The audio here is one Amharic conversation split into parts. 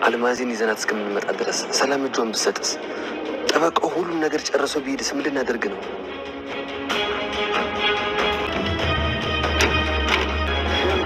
አልማዝን ይዘናት እስከምንመጣ ድረስ ሰላም እጇን ብትሰጥስ? ጠበቃው ሁሉም ነገር ጨርሶ ቢሄድስ ምን ልናደርግ ነው?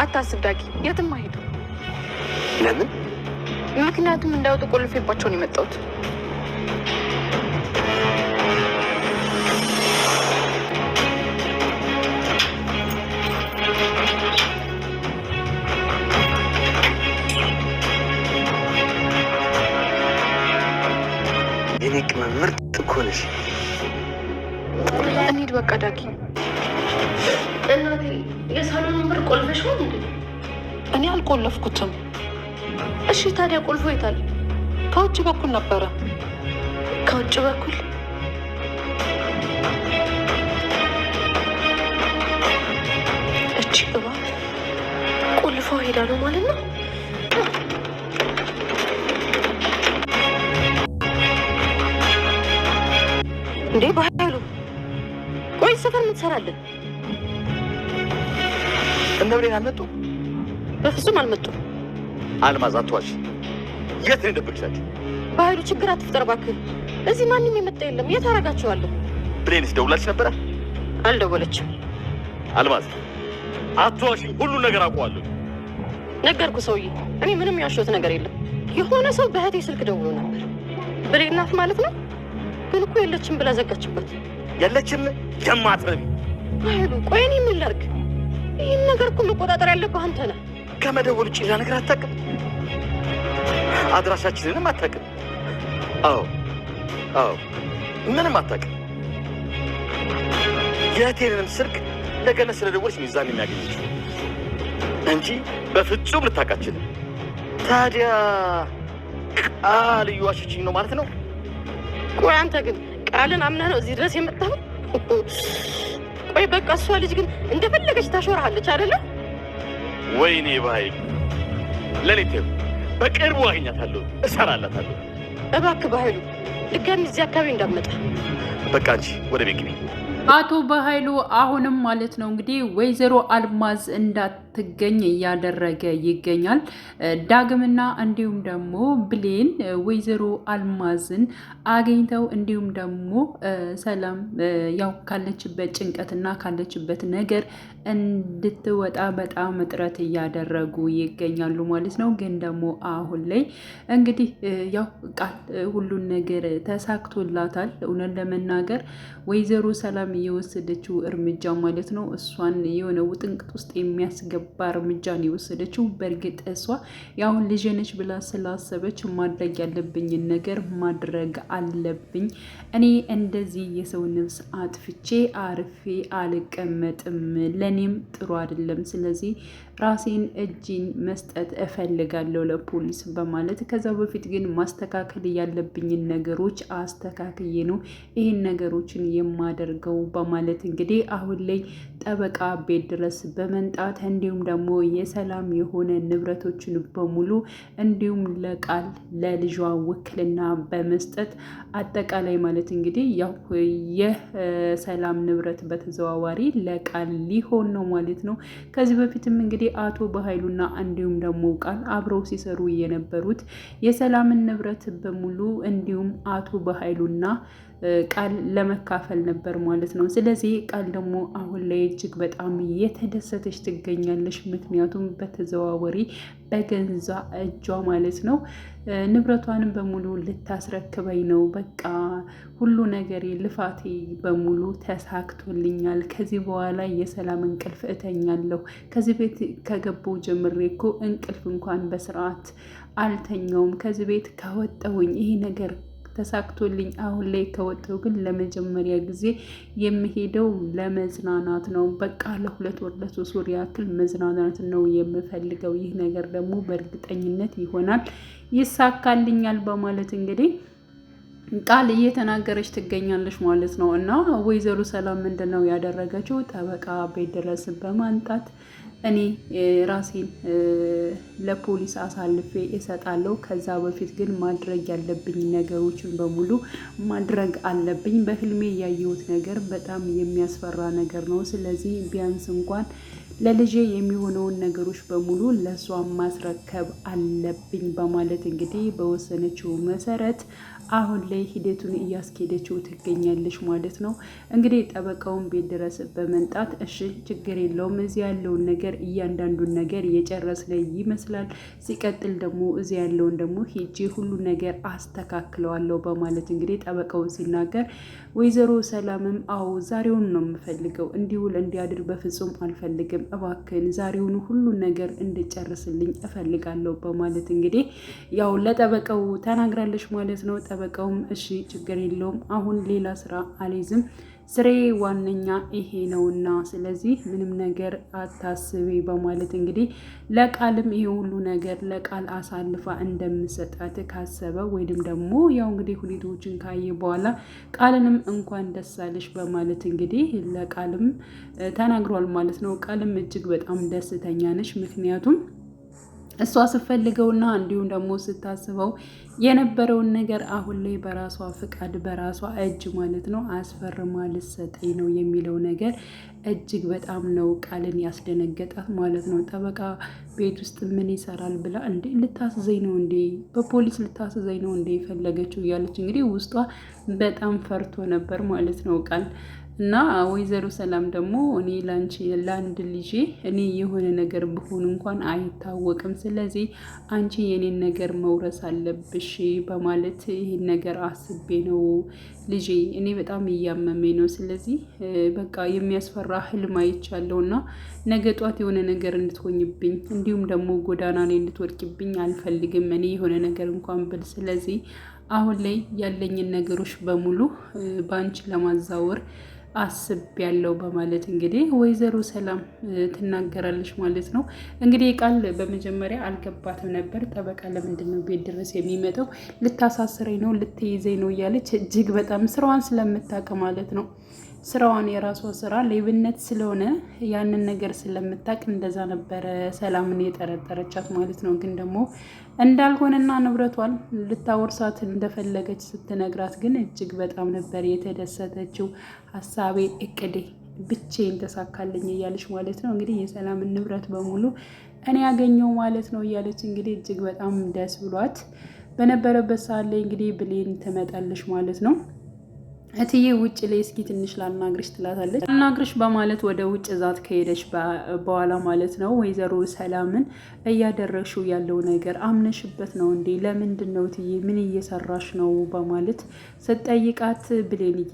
አታስብ ዳጊ፣ የትም አይሄዱ። ለምን? ምክንያቱም እንዳይወጡ ቆልፌባቸው ነው የመጣሁት። የኔ ቅመም ምርጥ እኮ ነሽ። እንሂድ በቃ ዳጊ። እናቴ የሳሎን በር ቆልፈሽ ነው እንዴ? እኔ አልቆለፍኩትም። እሺ ታዲያ ቁልፉ የታል? ከውጭ በኩል ነበረ። ከውጭ በኩል? እቺ እባብ ቁልፏ ሄዳ ነው ማለት ነው። እንዴ ባህሉ፣ ቆይ ሰፈር ምን ትሰራለህ? እነ ብሌን አልመጡ? በፍጹም አልመጡም። አልማዝ አትዋሽ። የት ነው የደበቅሻቸው? ባህሉ ችግር አትፍጠር እባክህ። እዚህ ማንም የመጣ የለም። የት አደርጋቸዋለሁ? ብሌንስ ደውላልሽ ነበረ? አልደወለችም። አልማዝ አትዋሽ። ሁሉን ነገር አውቀዋለሁ። ነገርኩ ሰውዬ፣ እኔ ምንም ያሸሁት ነገር የለም። የሆነ ሰው በእህቴ ስልክ ደውሎ ነበር። ብሌን ናት ማለት ነው። ግን እኮ የለችም ብላ ዘጋችበት። የለችም የማትረቢ ባህሉ። ቆይ እኔ ምን ላድርግ? ይህን ነገር እኮ መቆጣጠር ያለብህ አንተ ነህ። ከመደወል ውጭ ሌላ ነገር አታውቅም። አድራሻችንንም አታውቅም። አዎ ምንም አታውቅም። የእህቴንም ስልክ ለገነት ስለደወልሽ ነው እዛን የሚያገኘችው እንጂ በፍጹም ልታውቃችልም። ታዲያ ቃል እየዋሸችኝ ነው ማለት ነው? ቆይ አንተ ግን ቃልን አምነህ ነው እዚህ ድረስ የመጣኸው? ቆይ በቃ እሷ ልጅ ግን እንደፈለገች ታሾርሃለች አይደለ? ወይኔ ባይ ለኔቴ በቅርቡ አገኛታለሁ፣ እሰራላታለሁ። እባክህ በኃይሉ ድጋሚ እዚህ አካባቢ እንዳትመጣ። በቃ አንቺ ወደ ቤት ግቢ። አቶ በኃይሉ አሁንም ማለት ነው እንግዲህ ወይዘሮ አልማዝ እንዳትገኝ እያደረገ ይገኛል። ዳግምና እንዲሁም ደግሞ ብሌን ወይዘሮ አልማዝን አግኝተው እንዲሁም ደግሞ ሰላም ያው ካለችበት ጭንቀትና ካለችበት ነገር እንድትወጣ በጣም ጥረት እያደረጉ ይገኛሉ ማለት ነው። ግን ደግሞ አሁን ላይ እንግዲህ ያው ቃል ሁሉን ነገር ተሳክቶላታል። እውነት ለመናገር ወይዘሮ ሰላም የወሰደችው እርምጃ ማለት ነው እሷን የሆነ ውጥንቅጥ ውስጥ የሚያስገባ እርምጃን የወሰደችው። በእርግጥ እሷ ያው ልጄ ነች ብላ ስላሰበች ማድረግ ያለብኝን ነገር ማድረግ አለብኝ፣ እኔ እንደዚህ የሰው ነፍስ አጥፍቼ አርፌ አልቀመጥም፣ ለእኔም ጥሩ አይደለም፣ ስለዚህ ራሴን እጅን መስጠት እፈልጋለሁ ለፖሊስ በማለት ከዛ በፊት ግን ማስተካከል ያለብኝን ነገሮች አስተካክዬ ነው ይህን ነገሮችን የማደርገው በማለት እንግዲህ አሁን ላይ ጠበቃ ቤት ድረስ በመንጣት እንዲሁም ደግሞ የሰላም የሆነ ንብረቶችን በሙሉ እንዲሁም ለቃል ለልጇ ውክልና በመስጠት አጠቃላይ ማለት እንግዲህ ያው የሰላም ንብረት በተዘዋዋሪ ለቃል ሊሆን ነው ማለት ነው። ከዚህ በፊትም እንግዲህ አቶ በኃይሉና እንዲሁም ደግሞ ቃል አብረው ሲሰሩ የነበሩት የሰላምን ንብረት በሙሉ እንዲሁም አቶ በኃይሉና ቃል ለመካፈል ነበር ማለት ነው። ስለዚህ ቃል ደግሞ አሁን ላይ እጅግ በጣም የተደሰተች ትገኛለች። ምክንያቱም በተዘዋወሪ በገንዛ እጇ ማለት ነው ንብረቷንም በሙሉ ልታስረክበኝ ነው። በቃ ሁሉ ነገር ልፋቴ በሙሉ ተሳክቶልኛል። ከዚህ በኋላ የሰላም እንቅልፍ እተኛለሁ። ከዚህ ቤት ከገባሁ ጀምሬ እኮ እንቅልፍ እንኳን በስርዓት አልተኛውም። ከዚህ ቤት ከወጣሁኝ ይሄ ነገር ተሳክቶልኝ አሁን ላይ ከወጣሁ ግን ለመጀመሪያ ጊዜ የሚሄደው ለመዝናናት ነው። በቃ ለ2 ወር ለ3 ወር ያክል መዝናናት ነው የምፈልገው። ይህ ነገር ደግሞ በእርግጠኝነት ይሆናል፣ ይሳካልኛል በማለት እንግዲህ ቃል እየተናገረች ትገኛለች ማለት ነው። እና ወይዘሮ ሰላም ምንድነው ያደረገችው? ጠበቃ ቤት ድረስ በማንጣት እኔ ራሴን ለፖሊስ አሳልፌ እሰጣለሁ። ከዛ በፊት ግን ማድረግ ያለብኝ ነገሮችን በሙሉ ማድረግ አለብኝ። በህልሜ ያየሁት ነገር በጣም የሚያስፈራ ነገር ነው። ስለዚህ ቢያንስ እንኳን ለልጄ የሚሆነውን ነገሮች በሙሉ ለሷ ማስረከብ አለብኝ በማለት እንግዲህ በወሰነችው መሰረት አሁን ላይ ሂደቱን እያስኬደችው ትገኛለች ማለት ነው። እንግዲህ ጠበቃውን ቤት ድረስ በመምጣት እሺ ችግር የለውም እዚህ ያለውን ነገር እያንዳንዱን ነገር የጨረስን ይመስላል። ሲቀጥል ደግሞ እዚህ ያለውን ደግሞ ሄጄ ሁሉ ነገር አስተካክለዋለሁ በማለት እንግዲህ ጠበቃው ሲናገር፣ ወይዘሮ ሰላምም አዎ ዛሬውን ነው የምፈልገው፣ እንዲውል እንዲያድር በፍጹም አልፈልግም፣ እባክን ዛሬውን ሁሉ ነገር እንድጨርስልኝ እፈልጋለሁ በማለት እንግዲህ ያው ለጠበቃው ተናግራለች ማለት ነው። ጠበቃውም እሺ ችግር የለውም አሁን ሌላ ስራ አልይዝም፣ ስሬ ዋነኛ ይሄ ነውና ስለዚህ ምንም ነገር አታስቢ በማለት እንግዲህ ለቃልም ይሄ ሁሉ ነገር ለቃል አሳልፋ እንደምሰጣት ካሰበ ወይም ደግሞ ያው እንግዲህ ሁኔታዎችን ካየ በኋላ ቃልንም እንኳን ደስ አለሽ በማለት እንግዲህ ለቃልም ተናግሯል ማለት ነው። ቃልም እጅግ በጣም ደስተኛ ነች። ምክንያቱም እሷ ስትፈልገውና እንዲሁም ደግሞ ስታስበው የነበረውን ነገር አሁን ላይ በራሷ ፍቃድ በራሷ እጅ ማለት ነው አስፈርማ ልትሰጠኝ ነው የሚለው ነገር እጅግ በጣም ነው ቃልን ያስደነገጣት ማለት ነው። ጠበቃ ቤት ውስጥ ምን ይሰራል ብላ እንዴ ልታስዘኝ ነው እንዴ በፖሊስ ልታስዘኝ ነው እንዴ የፈለገችው እያለች እንግዲህ ውስጧ በጣም ፈርቶ ነበር ማለት ነው ቃል እና ወይዘሮ ሰላም ደግሞ እኔ ላንቺ ለአንድ ልጄ እኔ የሆነ ነገር ብሆን እንኳን አይታወቅም፣ ስለዚህ አንቺ የኔን ነገር መውረስ አለብሽ በማለት ይሄን ነገር አስቤ ነው ልጄ እኔ በጣም እያመመኝ ነው፣ ስለዚህ በቃ የሚያስፈራ ህልም አይቻለሁ እና ነገ ጧት የሆነ ነገር እንድትሆኝብኝ እንዲሁም ደግሞ ጎዳና ላይ እንድትወድቅብኝ አልፈልግም እኔ የሆነ ነገር እንኳን ብል፣ ስለዚህ አሁን ላይ ያለኝን ነገሮች በሙሉ በአንቺ ለማዛወር አስቤያለሁ በማለት እንግዲህ ወይዘሮ ሰላም ትናገራለች ማለት ነው። እንግዲህ ቃል በመጀመሪያ አልገባትም ነበር። ጠበቃ ለምንድን ነው ቤት ድረስ የሚመጣው? ልታሳስረኝ ነው ልትይዘኝ ነው እያለች እጅግ በጣም ስራዋን ስለምታውቅ ማለት ነው። ስራዋን የራሷ ስራ ሌብነት ስለሆነ ያንን ነገር ስለምታውቅ እንደዛ ነበረ ሰላምን የጠረጠረቻት ማለት ነው። ግን ደግሞ እንዳልሆነና ንብረቷን ልታወርሳት እንደፈለገች ስትነግራት ግን እጅግ በጣም ነበር የተደሰተችው። ሀሳቤ እቅዴ ብቻዬን ተሳካልኝ እያለች ማለት ነው። እንግዲህ የሰላምን ንብረት በሙሉ እኔ ያገኘው ማለት ነው እያለች እንግዲህ እጅግ በጣም ደስ ብሏት በነበረበት ሰዓት ላይ እንግዲህ ብሌን ትመጣለች ማለት ነው። እትዬ ውጭ ላይ እስኪ ትንሽ ላናግርሽ ትላታለች። ላናግርሽ በማለት ወደ ውጭ ዛት ከሄደች በኋላ ማለት ነው ወይዘሮ ሰላምን እያደረግሽው ያለው ነገር አምነሽበት ነው እንዴ? ለምንድን ነው እትዬ ምን እየሰራሽ ነው? በማለት ስትጠይቃት ብሌንዬ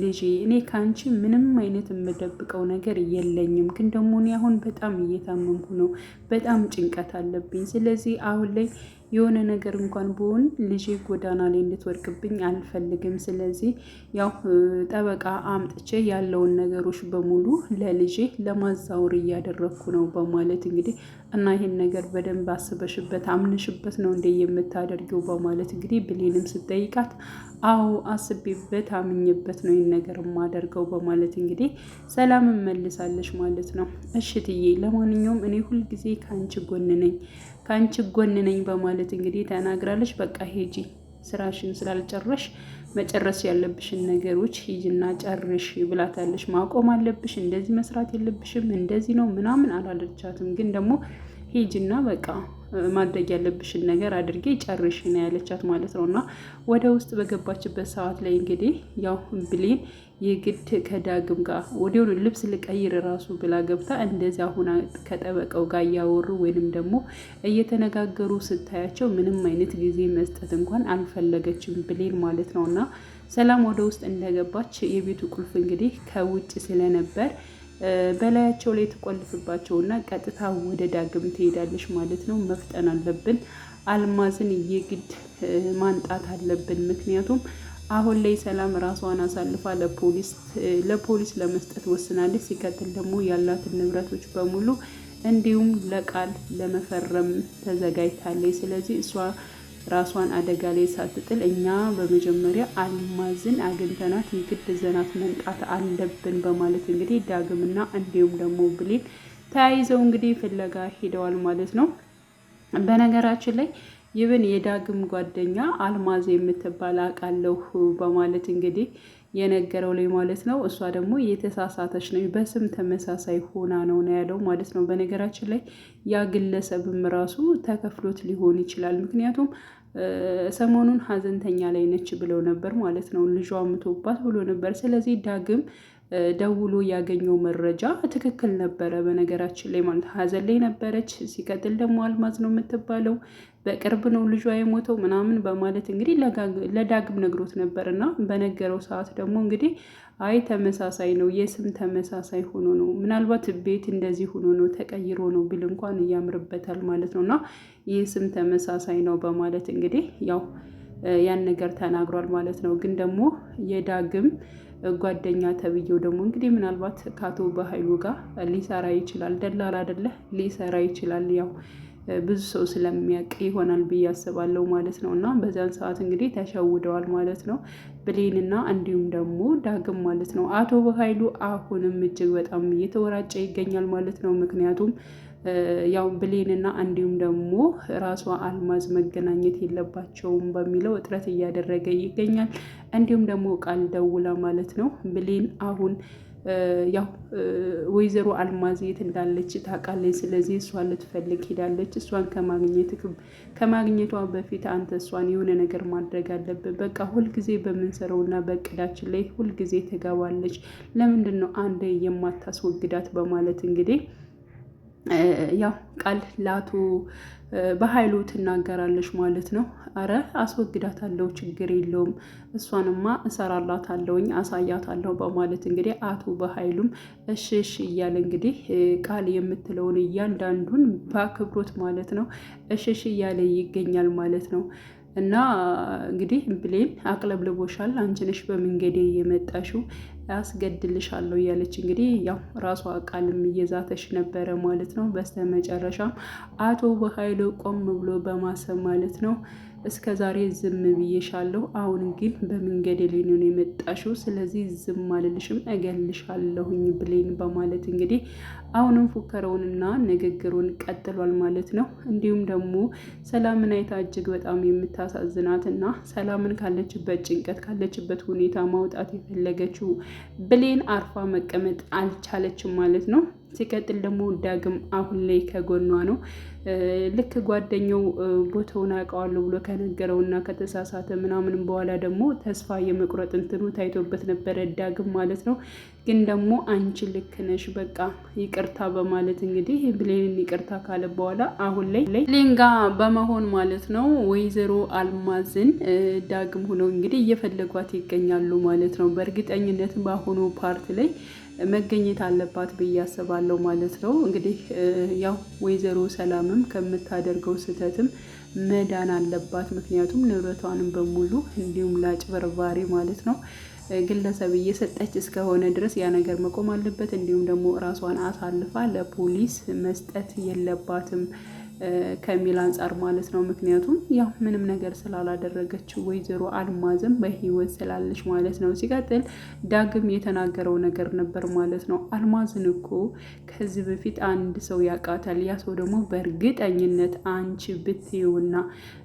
ልጄ እኔ ከአንቺ ምንም አይነት የምደብቀው ነገር የለኝም፣ ግን ደግሞ እኔ አሁን በጣም እየታመምኩ ነው፣ በጣም ጭንቀት አለብኝ፣ ስለዚህ አሁን ላይ የሆነ ነገር እንኳን ብሆን ልጄ ጎዳና ላይ እንድትወድቅብኝ አልፈልግም፣ ስለዚህ ያው ጠበቃ አምጥቼ ያለውን ነገሮች በሙሉ ለልጄ ለማዛወር እያደረግኩ ነው በማለት እንግዲህ እና ይሄን ነገር በደንብ አስበሽበት አምነሽበት ነው እንደ የምታደርጊው በማለት እንግዲህ ብሌንም ስጠይቃት አዎ አስቤበት አምኜበት ነው ይህን ነገር የማደርገው በማለት እንግዲህ ሰላምን መልሳለች ማለት ነው። እሽትዬ ለማንኛውም እኔ ሁልጊዜ ከአንቺ ጎን ነኝ በማለት እንግዲህ ተናግራለች። በቃ ሄጂ ስራሽን ስላልጨረሽ መጨረስ ያለብሽን ነገሮች ሂጂና ጨርሽ ብላታለች። ማቆም አለብሽ፣ እንደዚህ መስራት የለብሽም፣ እንደዚህ ነው ምናምን አላለቻትም። ግን ደግሞ ሂጂና በቃ ማድረግ ያለብሽን ነገር አድርጌ ጨርሽ ነው ያለቻት ማለት ነው። እና ወደ ውስጥ በገባችበት ሰዓት ላይ እንግዲህ ያው ብሌን የግድ ከዳግም ጋር ወዲያውኑ ልብስ ልቀይር ራሱ ብላ ገብታ እንደዚያ ሁና ከጠበቃው ጋር እያወሩ ወይንም ደግሞ እየተነጋገሩ ስታያቸው ምንም አይነት ጊዜ መስጠት እንኳን አልፈለገችም ብሌን ማለት ነው። እና ሰላም ወደ ውስጥ እንደገባች የቤቱ ቁልፍ እንግዲህ ከውጭ ስለነበር በላያቸው ላይ ትቆልፍባቸውና ቀጥታ ወደ ዳግም ትሄዳለች ማለት ነው። መፍጠን አለብን፣ አልማዝን የግድ ማንጣት አለብን። ምክንያቱም አሁን ላይ ሰላም ራሷን አሳልፋ ለፖሊስ ለመስጠት ወስናለች። ሲቀጥል ደግሞ ያላትን ንብረቶች በሙሉ እንዲሁም ለቃል ለመፈረም ተዘጋጅታለች። ስለዚህ እሷ ራሷን አደጋ ላይ ሳትጥል እኛ በመጀመሪያ አልማዝን አግኝተናት የግድ ዘናት መምጣት አለብን በማለት እንግዲህ ዳግምና እንዲሁም ደግሞ ብሌን ተያይዘው እንግዲህ ፍለጋ ሄደዋል ማለት ነው። በነገራችን ላይ ይብን የዳግም ጓደኛ አልማዝ የምትባል አውቃለሁ በማለት እንግዲህ የነገረው ላይ ማለት ነው። እሷ ደግሞ የተሳሳተች ነው፣ በስም ተመሳሳይ ሆና ነው ያለው ማለት ነው። በነገራችን ላይ ያ ግለሰብም ራሱ ተከፍሎት ሊሆን ይችላል። ምክንያቱም ሰሞኑን ሀዘንተኛ ላይ ነች ብለው ነበር ማለት ነው። ልጇ ምቶባት ብሎ ነበር። ስለዚህ ዳግም ደውሎ ያገኘው መረጃ ትክክል ነበረ። በነገራችን ላይ ማለት ሀዘን ላይ ነበረች። ሲቀጥል ደግሞ አልማዝ ነው የምትባለው፣ በቅርብ ነው ልጇ የሞተው ምናምን በማለት እንግዲህ ለዳግም ነግሮት ነበር። እና በነገረው ሰዓት ደግሞ እንግዲህ አይ ተመሳሳይ ነው፣ የስም ተመሳሳይ ሆኖ ነው፣ ምናልባት ቤት እንደዚህ ሆኖ ነው ተቀይሮ ነው ቢል እንኳን እያምርበታል ማለት ነው። እና ይህ ስም ተመሳሳይ ነው በማለት እንግዲህ ያው ያን ነገር ተናግሯል ማለት ነው። ግን ደግሞ የዳግም ጓደኛ ተብዬው ደግሞ እንግዲህ ምናልባት ከአቶ በኃይሉ ጋር ሊሰራ ይችላል። ደላላ አይደለ ሊሰራ ይችላል። ያው ብዙ ሰው ስለሚያውቅ ይሆናል ብዬ አስባለሁ ማለት ነው። እና በዚያን ሰዓት እንግዲህ ተሸውደዋል ማለት ነው ብሌንና እንዲሁም ደግሞ ዳግም ማለት ነው። አቶ በኃይሉ አሁንም እጅግ በጣም እየተወራጨ ይገኛል ማለት ነው። ምክንያቱም ያው ብሌንና እንዲሁም ደግሞ ራሷ አልማዝ መገናኘት የለባቸውም በሚለው እጥረት እያደረገ ይገኛል። እንዲሁም ደግሞ ቃል ደውላ ማለት ነው ብሌን አሁን ያው ወይዘሮ አልማዝ የት እንዳለች ታውቃለች። ስለዚህ እሷን ልትፈልግ ሄዳለች። እሷን ከማግኘቷ በፊት አንተ እሷን የሆነ ነገር ማድረግ አለብን። በቃ ሁልጊዜ በምንሰራውና በእቅዳችን ላይ ሁልጊዜ ትገባለች። ለምንድን ነው አንዴ የማታስወግዳት? በማለት እንግዲህ ያው ቃል ለአቶ በኃይሉ ትናገራለች ማለት ነው። አረ አስወግዳታለሁ፣ ችግር የለውም፣ እሷንማ እሰራላታለሁኝ፣ አሳያታለሁ በማለት እንግዲህ አቶ በኃይሉም እሺ እሺ እያለ እንግዲህ ቃል የምትለውን እያንዳንዱን በአክብሮት ማለት ነው እሺ እሺ እያለ ይገኛል ማለት ነው። እና እንግዲህ ብሌን አቅለብልቦሻል፣ አንቺ ነሽ በመንገዴ የመጣሽው፣ አስገድልሻለሁ እያለች እንግዲህ ያው ራሷ ቃልም እየዛተሽ ነበረ ማለት ነው። በስተመጨረሻም አቶ በኃይሉ ቆም ብሎ በማሰብ ማለት ነው እስከ ዛሬ ዝም ብዬሻለሁ፣ አሁን ግን በመንገድ ላይ ነው የመጣሽው፣ ስለዚህ ዝም አልልሽም፣ እገልሻለሁኝ ብሌን በማለት እንግዲህ አሁንም ፉከረውንና ንግግሩን ቀጥሏል ማለት ነው። እንዲሁም ደግሞ ሰላምን አይታ እጅግ በጣም የምታሳዝናትና ሰላምን ካለችበት ጭንቀት ካለችበት ሁኔታ ማውጣት የፈለገችው ብሌን አርፋ መቀመጥ አልቻለችም ማለት ነው። ሲቀጥል ደግሞ ዳግም አሁን ላይ ከጎኗ ነው። ልክ ጓደኛው ቦታውን አውቀዋለሁ ብሎ ከነገረውና ከተሳሳተ ምናምንም በኋላ ደግሞ ተስፋ የመቁረጥ እንትኑ ታይቶበት ነበረ ዳግም ማለት ነው። ግን ደግሞ አንቺ ልክ ነሽ በቃ ይቅርታ በማለት እንግዲህ ብሌንን ይቅርታ ካለ በኋላ አሁን ላይ ብሌን ጋ በመሆን ማለት ነው ወይዘሮ አልማዝን ዳግም ሆነው እንግዲህ እየፈለጓት ይገኛሉ ማለት ነው። በእርግጠኝነት በአሁኑ ፓርት ላይ መገኘት አለባት ብዬ አስባለሁ ማለት ነው። እንግዲህ ያው ወይዘሮ ሰላምም ከምታደርገው ስህተትም መዳን አለባት። ምክንያቱም ንብረቷንም በሙሉ እንዲሁም ለአጭበርባሪ ማለት ነው ግለሰብ እየሰጠች እስከሆነ ድረስ ያ ነገር መቆም አለበት። እንዲሁም ደግሞ ራሷን አሳልፋ ለፖሊስ መስጠት የለባትም ከሚል አንጻር ማለት ነው። ምክንያቱም ያው ምንም ነገር ስላላደረገችው ወይዘሮ አልማዝም በህይወት ስላለች ማለት ነው። ሲቀጥል ዳግም የተናገረው ነገር ነበር ማለት ነው። አልማዝን እኮ ከዚህ በፊት አንድ ሰው ያውቃታል። ያ ሰው ደግሞ በእርግጠኝነት አንቺ ብትይውና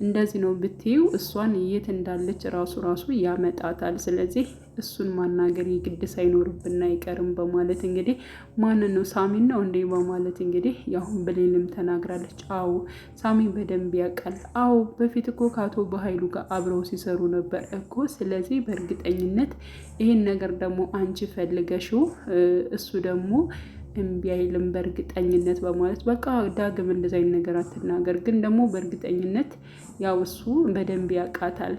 እንደዚህ ነው ብትይው እሷን የት እንዳለች ራሱ ያመጣታል። ስለዚህ እሱን ማናገር የግድ ሳይኖርብን አይቀርም በማለት እንግዲህ ማንን ነው ሳሚን ነው እንዴ በማለት እንግዲህ ያው ብሌንም ተናግራለች። አዎ ሳሚን በደንብ ያውቃል። አዎ በፊት እኮ ከአቶ በኃይሉ ጋር አብረው ሲሰሩ ነበር እኮ። ስለዚህ በእርግጠኝነት ይህን ነገር ደግሞ አንቺ ፈልገሽው እሱ ደግሞ እምቢ አይልም በእርግጠኝነት በማለት በቃ ዳግም እንደዛ አይነት ነገር አትናገር፣ ግን ደግሞ በእርግጠኝነት ያው እሱ በደንብ ያውቃታል።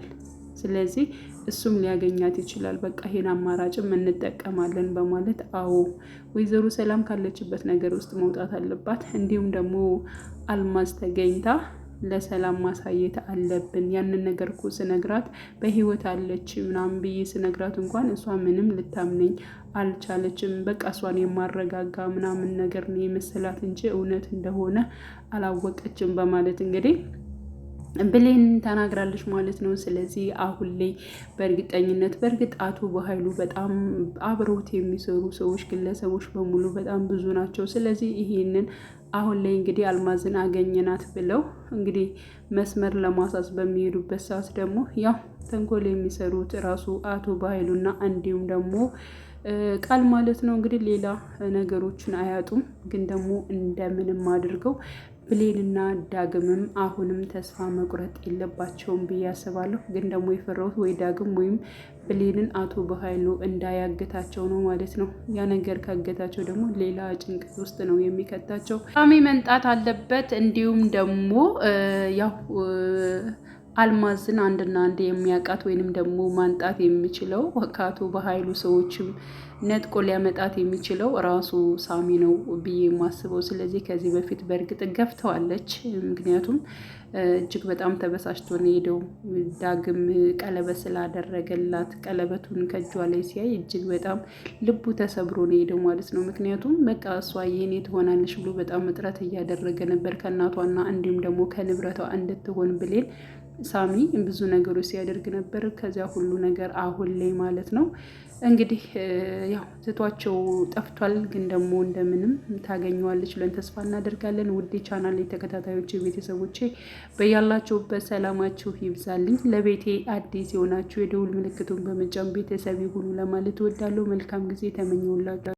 ስለዚህ እሱም ሊያገኛት ይችላል። በቃ ይሄን አማራጭም እንጠቀማለን በማለት አዎ ወይዘሮ ሰላም ካለችበት ነገር ውስጥ መውጣት አለባት። እንዲሁም ደግሞ አልማዝ ተገኝታ ለሰላም ማሳየት አለብን። ያንን ነገር እኮ ስነግራት በህይወት አለች ምናምን ብዬ ስነግራት እንኳን እሷ ምንም ልታምነኝ አልቻለችም። በቃ እሷን የማረጋጋ ምናምን ነገር ነው የመሰላት እንጂ እውነት እንደሆነ አላወቀችም በማለት እንግዲህ ብሌን ተናግራለች ማለት ነው። ስለዚህ አሁን ላይ በእርግጠኝነት በእርግጥ አቶ በኃይሉ በጣም አብረውት የሚሰሩ ሰዎች ግለሰቦች በሙሉ በጣም ብዙ ናቸው። ስለዚህ ይሄንን አሁን ላይ እንግዲህ አልማዝን አገኘናት ብለው እንግዲህ መስመር ለማሳዝ በሚሄዱበት ሰዓት ደግሞ ያው ተንኮል የሚሰሩት ራሱ አቶ በኃይሉና እንዲሁም ደግሞ ቃል ማለት ነው። እንግዲህ ሌላ ነገሮችን አያጡም፣ ግን ደግሞ እንደምንም አድርገው ብሌንና ዳግምም አሁንም ተስፋ መቁረጥ የለባቸውም ብዬ አስባለሁ። ግን ደግሞ የፈራሁት ወይ ዳግም ወይም ብሌንን አቶ በኃይሉ እንዳያግታቸው ነው ማለት ነው። ያ ነገር ካገታቸው ደግሞ ሌላ ጭንቀት ውስጥ ነው የሚከታቸው። ሳሚ መንጣት አለበት። እንዲሁም ደግሞ ያው አልማዝን አንድና አንድ የሚያውቃት ወይንም ደግሞ ማንጣት የሚችለው ከአቶ በኃይሉ ሰዎችም ነጥቆ ሊያመጣት የሚችለው ራሱ ሳሚ ነው ብዬ የማስበው። ስለዚህ ከዚህ በፊት በእርግጥ ገፍተዋለች። ምክንያቱም እጅግ በጣም ተበሳጭቶ ነው የሄደው። ዳግም ቀለበት ስላደረገላት ቀለበቱን ከእጇ ላይ ሲያይ እጅግ በጣም ልቡ ተሰብሮ ነው የሄደው ማለት ነው። ምክንያቱም በቃ እሷ የኔ ትሆናለች ብሎ በጣም እጥረት እያደረገ ነበር ከእናቷና እንዲሁም ደግሞ ከንብረቷ እንድትሆን ብሌን ሳሚ ብዙ ነገሮች ሲያደርግ ነበር። ከዚያ ሁሉ ነገር አሁን ላይ ማለት ነው እንግዲህ ያው ትቷቸው ጠፍቷል። ግን ደግሞ እንደምንም ታገኘዋለች ብለን ተስፋ እናደርጋለን። ውድ ቻናል ተከታታዮች ቤተሰቦቼ በያላችሁበት ሰላማችሁ ይብዛልኝ። ለቤቴ አዲስ የሆናችሁ የደውል ምልክቱን በመጫን ቤተሰብ ይሁኑ ለማለት እወዳለሁ። መልካም ጊዜ ተመኘውላችሁ።